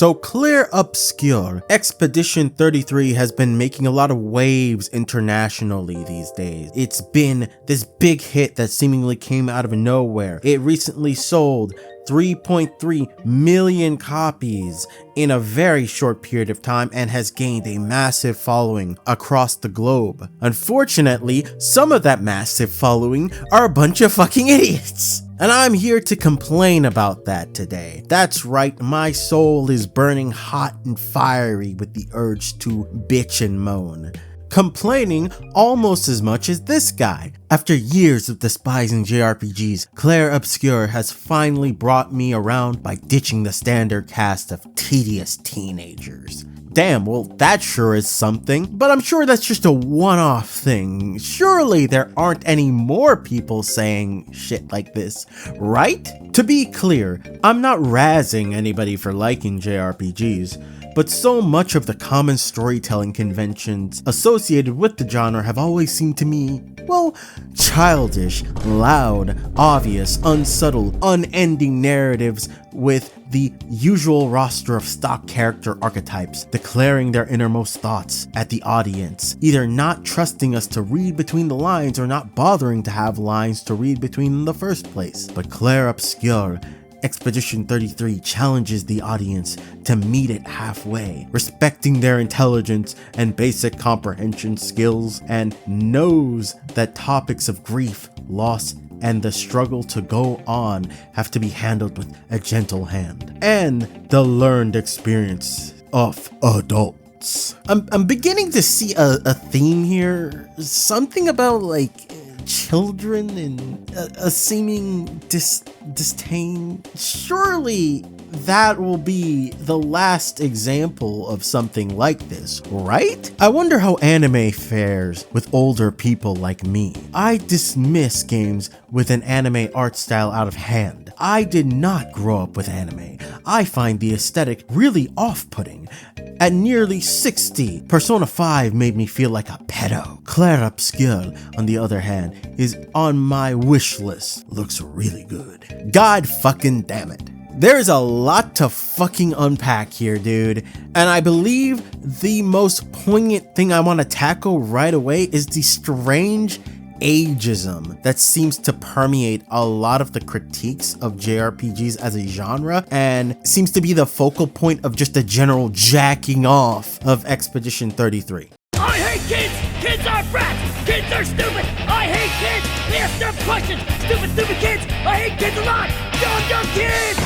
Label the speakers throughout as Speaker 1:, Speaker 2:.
Speaker 1: So Clair Obscur Expedition 33 has been making a lot of waves internationally these days. It's been this big hit that seemingly came out of nowhere. It recently sold 3.3 million copies in a very short period of time and has gained a massive following across the globe. Unfortunately, some of that massive following are a bunch of fucking idiots. And I'm here to complain about that today. That's right, my soul is burning hot and fiery with the urge to bitch and moan. Complaining almost as much as this guy. After years of despising JRPGs, Clair Obscur has finally brought me around by ditching the standard cast of tedious teenagers. Damn, well that sure is something, but I'm sure that's just a one-off thing. Surely there aren't any more people saying shit like this, right? To be clear, I'm not razzing anybody for liking JRPGs, but so much of the common storytelling conventions associated with the genre have always seemed to me, well, childish, loud, obvious, unsubtle, unending narratives with the usual roster of stock character archetypes declaring their innermost thoughts at the audience, either not trusting us to read between the lines or not bothering to have lines to read between in the first place. But Clair Obscur Expedition 33 challenges the audience to meet it halfway, respecting their intelligence and basic comprehension skills, and knows that topics of grief, loss, and the struggle to go on have to be handled with a gentle hand, and the learned experience of adults. I'm beginning to see a theme here, something about like children and a seeming disdain. Surely that will be the last example of something like this, right? I wonder how anime fares with older people like me. I dismiss games with an anime art style out of hand. I did not grow up with anime. I find the aesthetic really off-putting. At nearly 60, Persona 5 made me feel like a pedo. Clair Obscur, on the other hand, is on my wish list. Looks really good. God fucking damn it. There's a lot to fucking unpack here, dude. And I believe the most poignant thing I want to tackle right away is the strange agism that seems to permeate a lot of the critiques of JRPGs as a genre and seems to be the focal point of just a general jacking off of Expedition 33.
Speaker 2: I hate kids! Kids are brats! Kids are stupid! I hate kids! They ask dumb questions! Stupid kids! I hate kids a lot! Dumb kids!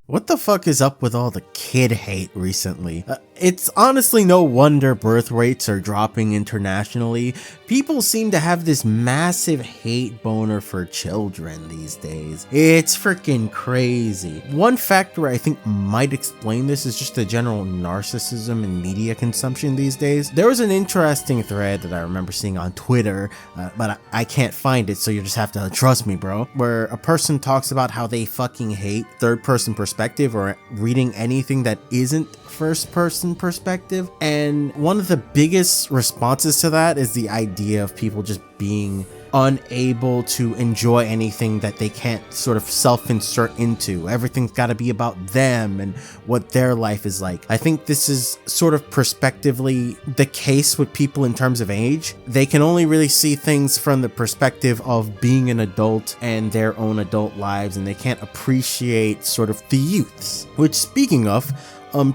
Speaker 1: What the fuck is up with all the kid hate recently? It's honestly no wonder birth rates are dropping internationally. People seem to have this massive hate boner for children these days. It's freaking crazy. One factor I think might explain this is just the general narcissism in media consumption these days. There was an interesting thread that I remember seeing on Twitter, but I can't find it, so you just have to trust me, bro, where a person talks about how they fucking hate third-person perspective or reading anything that isn't first-person perspective, and one of the biggest responses to that is the idea of people just being unable to enjoy anything that they can't sort of self-insert into. Everything's got to be about them and what their life is like. I think this is sort of perspectively the case with people in terms of age. They can only really see things from the perspective of being an adult and their own adult lives, and they can't appreciate sort of the youths. Which, speaking of,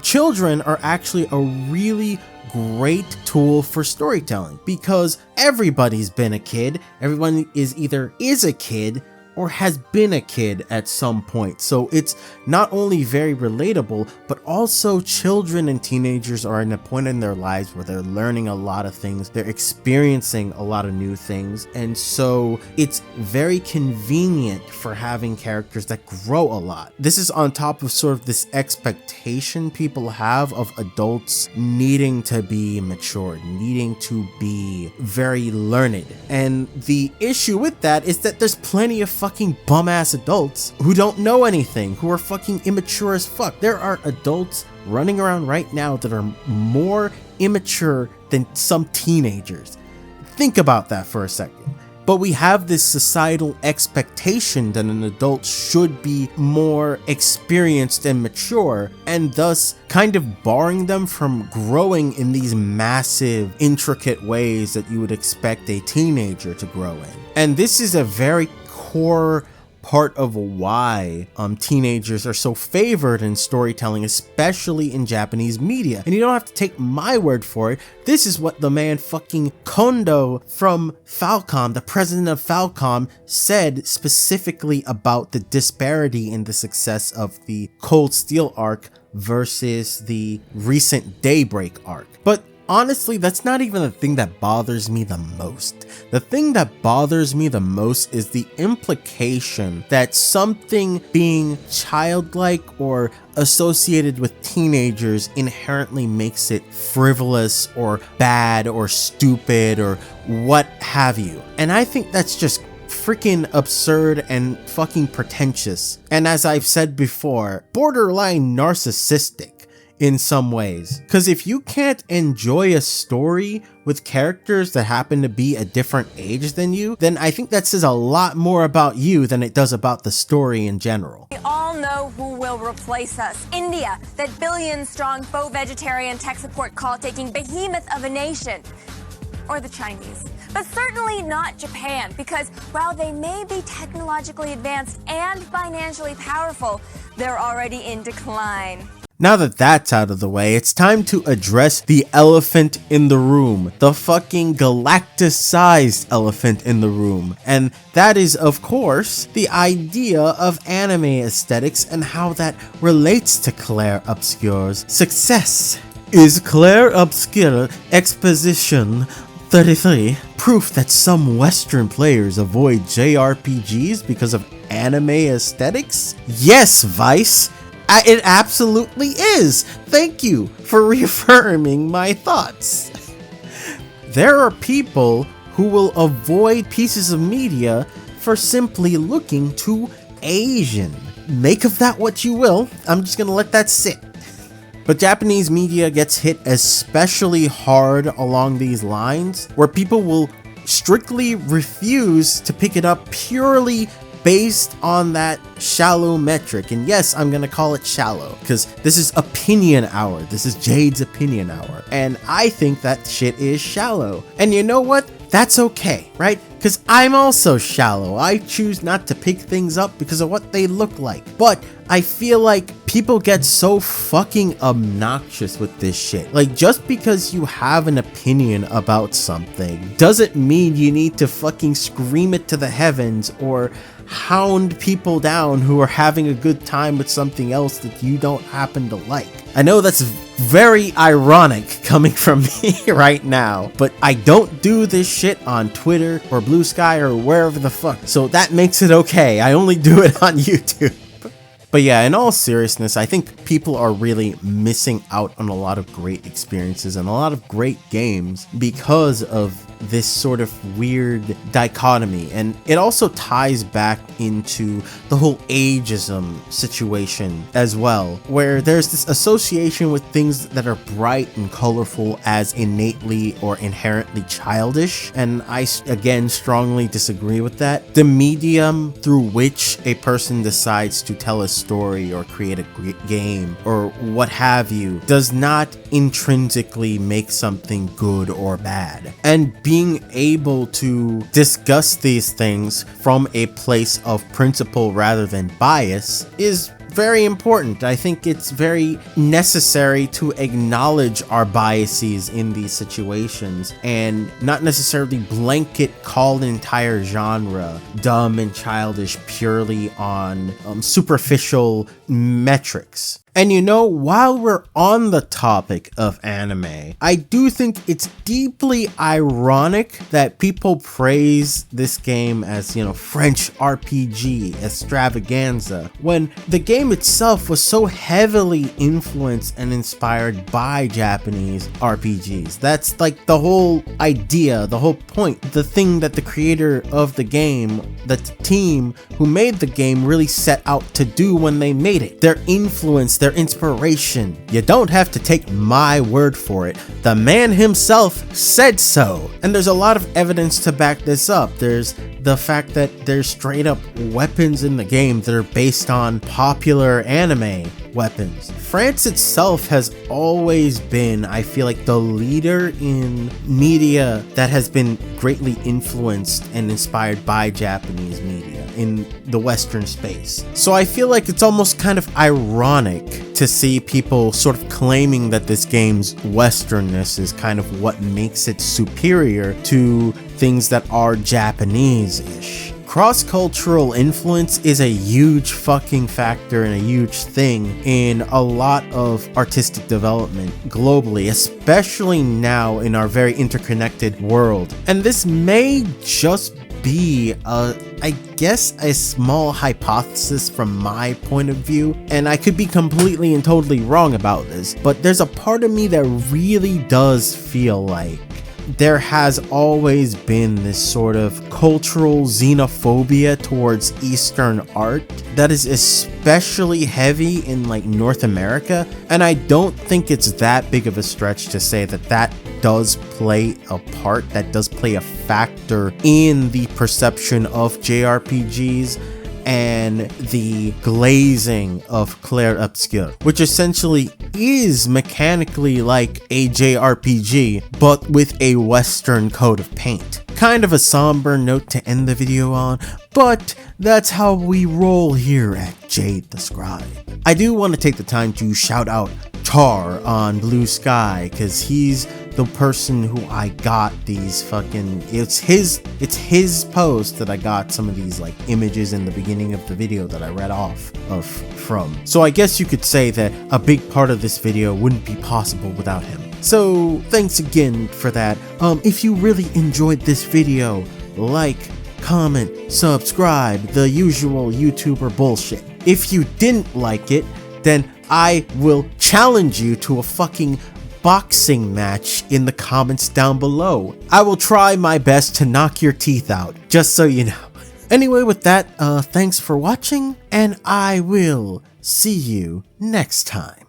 Speaker 1: children are actually a really great tool for storytelling because everybody's been a kid. Everyone is either a kid or has been a kid at some point. So it's not only very relatable, but also children and teenagers are in a point in their lives where they're learning a lot of things. They're experiencing a lot of new things. And so it's very convenient for having characters that grow a lot. This is on top of sort of this expectation people have of adults needing to be matured, needing to be very learned. And the issue with that is that there's plenty of fucking bum-ass adults who don't know anything, who are fucking immature as fuck. There are adults running around right now that are more immature than some teenagers. Think about that for a second. but we have this societal expectation that an adult should be more experienced and mature, and thus kind of barring them from growing in these massive, intricate ways that you would expect a teenager to grow in. And this is a very core part of why teenagers are so favored in storytelling, especially in Japanese media. And you don't have to take my word for it. This is what the man fucking Kondo from Falcom, the president of Falcom, said specifically about the disparity in the success of the Cold Steel arc versus the recent Daybreak arc. But honestly, that's not even the thing that bothers me the most. The thing that bothers me the most is the implication that something being childlike or associated with teenagers inherently makes it frivolous or bad or stupid or what have you. And I think that's just freaking absurd and fucking pretentious. And as I've said before, borderline narcissistic in some ways. Because if you can't enjoy a story with characters that happen to be a different age than you, then I think that says a lot more about you than it does about the story in general.
Speaker 3: We all know who will replace us. India, that billion-strong faux vegetarian tech support call-taking behemoth of a nation. Or the Chinese. But certainly not Japan, because while they may be technologically advanced and financially powerful, they're already in decline.
Speaker 1: Now that that's out of the way, it's time to address the elephant in the room. The fucking galactus-sized elephant in the room. And that is, of course, the idea of anime aesthetics and how that relates to Clair Obscur's success. Is Clair Obscur Expedition 33 proof that some Western players avoid JRPGs because of anime aesthetics? Yes, Vice! It absolutely is! Thank you for reaffirming my thoughts. There are people who will avoid pieces of media for simply looking too Asian. Make of that what you will, I'm just gonna let that sit. But Japanese media gets hit especially hard along these lines, where people will strictly refuse to pick it up purely based on that shallow metric. And yes, I'm gonna call it shallow because this is opinion hour. This is Jade's opinion hour. And I think that shit is shallow. And you know what? That's okay, right? Because I'm also shallow. I choose not to pick things up because of what they look like. But I feel like people get so fucking obnoxious with this shit. Like, just because you have an opinion about something doesn't mean you need to fucking scream it to the heavens or hound people down who are having a good time with something else that you don't happen to like. I know that's very ironic coming from me right now, but I don't do this shit on Twitter or Blue Sky or wherever the fuck, so that makes it okay. I only do it on YouTube. But yeah, in all seriousness, I think people are really missing out on a lot of great experiences and a lot of great games because of this sort of weird dichotomy. And it also ties back into the whole ageism situation as well, where there's this association with things that are bright and colorful as innately or inherently childish. And I, again, strongly disagree with that. The medium through which a person decides to tell a story or create a game or what have you does not intrinsically make something good or bad. And being able to discuss these things from a place of principle rather than bias is very important. I think it's very necessary to acknowledge our biases in these situations and not necessarily blanket call an entire genre dumb and childish purely on superficial metrics. And you know, while we're on the topic of anime, I do think it's deeply ironic that people praise this game as, you know, French RPG extravaganza, when the game itself was so heavily influenced and inspired by Japanese RPGs. That's like the whole idea, the whole point, the thing that the creator of the game, the team who made the game really set out to do when they made it. Their influence, their their inspiration. You don't have to take my word for it. The man himself said so. And there's a lot of evidence to back this up. There's the fact that there's straight up weapons in the game that are based on popular anime weapons. France itself has always been, I feel like, the leader in media that has been greatly influenced and inspired by Japanese media in the Western space. So I feel like it's almost kind of ironic to see people sort of claiming that this game's Westernness is kind of what makes it superior to things that are Japanese-ish. Cross-cultural influence is a huge fucking factor and a huge thing in a lot of artistic development globally, especially now in our very interconnected world. And this may just be I guess a small hypothesis from my point of view, and I could be completely and totally wrong about this, but there's a part of me that really does feel like there has always been this sort of cultural xenophobia towards Eastern art that is especially heavy in like North America, and I don't think it's that big of a stretch to say that that does play a part, that does play a factor in the perception of JRPGs and the glazing of Clair Obscur, which essentially is mechanically like a JRPG, but with a Western coat of paint. Kind of a somber note to end the video on, but that's how we roll here at Jade the Scribe. I do want to take the time to shout out Char on Blue Sky, because he's the person who I got these fucking, it's his post that I got some of these like images in the beginning of the video that I read off of from. So I guess you could say that a big part of this video wouldn't be possible without him. So thanks again for that. If you really enjoyed this video, like, comment, subscribe, the usual YouTuber bullshit. If you didn't like it, then I will challenge you to a fucking boxing match in the comments down below. I will try my best to knock your teeth out, just so you know. Anyway, with that, thanks for watching, and I will see you next time.